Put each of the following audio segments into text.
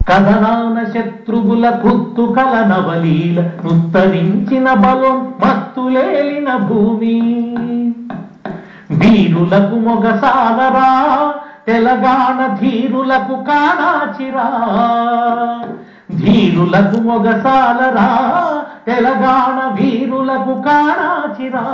కథనాన శత్రువుల కుత్తుకల నవలీల నుత్తరించిన బలం మత్తులేలిన భూమి. వీరులకు మొగసాలరా తెలంగాణ ధీరులకు కాణాచిరా. ధీరులకు మొగసాలరా తెలంగాణ వీరులకు కాణాచిరా.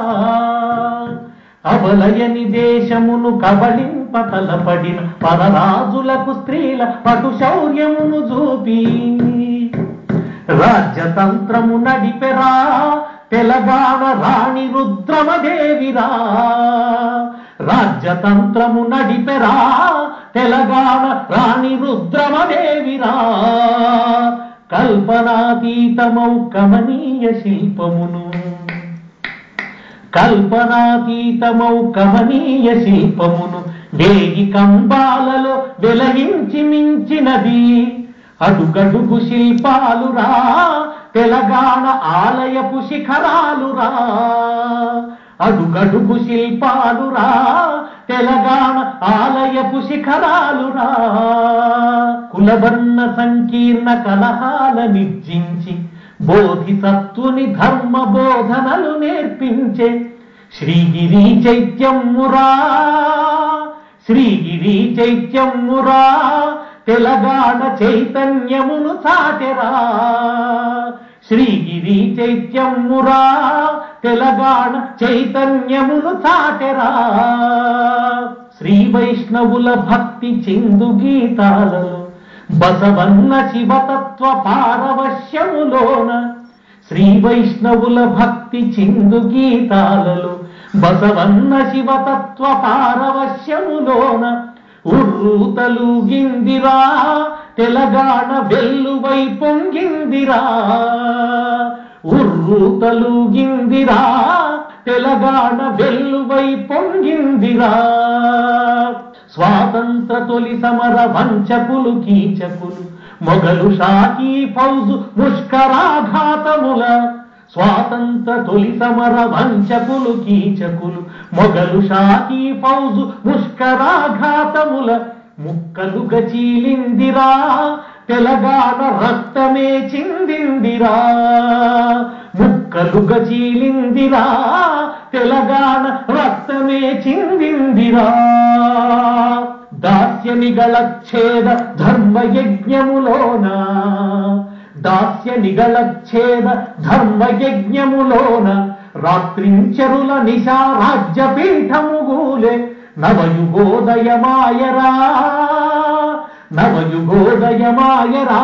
అవలయని దేశమును కబళింప తలపడిన పరరాజులకు స్త్రీల పటు శౌర్యమును చూపి రాజ్యతంత్రము నడిపెరా తెలంగాణ రాణి రుద్రమదేవిరా. రాజ్యతంత్రము నడిపెరా తెలంగాణ రాణి రుద్రమదేవిరా. కల్పనాతీతమౌ కమనీయ శిల్పమును కల్పనాతీతమౌ కమనీయ శిల్పమును వేయి కంబాలలో వెలగించి మించినది. అడుగడుగు శిల్పాలురా తెలంగాణ ఆలయపు శిఖరాలురా. అడుగడుగు శిల్పాలురా తెలంగాణ ఆలయపు శిఖరాలురా. కులవర్ణ సంకీర్ణ కలహాల నిర్జించి బోధిసత్వుని ధర్మ బోధనలు నేర్పించే శ్రీగిరి చైత్యమురా. శ్రీగిరి చైత్యమురా తెలంగాణ చైతన్యమును చాటెరా. శ్రీగిరి చైత్యమురా తెలంగాణ చైతన్యమును చాటెరా. శ్రీ వైష్ణవుల భక్తి చిందు గీతాలలో బసవన్న శివతత్వ పారవశ్యములోన. శ్రీ వైష్ణవుల భక్తి చిందు గీతాలలో బసవన్న శివతత్వ పారవశ్యములోన. ఉర్రూతలుగిందిరా తెలంగాణ వెల్లువై పొంగిందిరా. ఉర్రూతలుగిందిరా తెలంగాణ వెల్లువై పొంగిందిరా. స్వాతంత్ర తొలి సమర వంచకులు కీచకులు మొగలు షాకీ ఫౌజు ముష్కరాఘాతముల. స్వాతంత్ర తొలి సమర వంచకులు కీచకులు మొగలు షాకీ ఫౌజు ముష్కరాఘాతముల. ముక్కలుగా చీలిందిరా తెలంగాణ రక్తమే చిందిందిరా. ముక్కలుగా చీలిందిరా తెలంగాణ రక్తమే చిందిందిరా. దాస్యనిగళచ్ఛేద ధర్మయజ్ఞములోన. దాస్యనిగళచ్ఛేద ధర్మయజ్ఞములోన రాత్రించరుల నిశా రాజ్యపీఠము గూలే. నవయుగోదయమాయరా నవయుగోదయమాయరా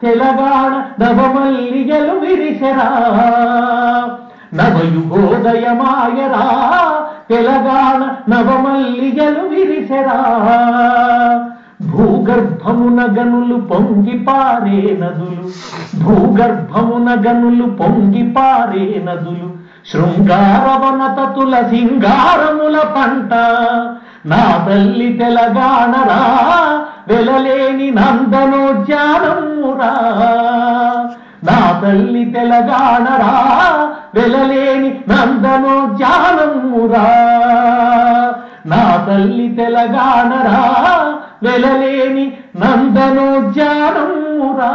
తెలంగాణ నవమల్లిగలు విరిసెరా. నవయుగోదయమాయరా తెలంగాణ నవమల్లిగలు విరిసెరా. భూగర్భమున గనులు పొంగి పారే నదులు. భూగర్భమున గనులు పొంగి పారే నదులు. శృంగారవనతతుల సింగారముల పంట. నా తల్లి తెలంగాణరా వెలలేని నందనోద్యానమురా. నా తల్లి తెలంగాణరా వెలలేని నందనోద్యానమురా. నా తల్లి తెలంగాణరా వెలలేని నందనోద్యానమురా.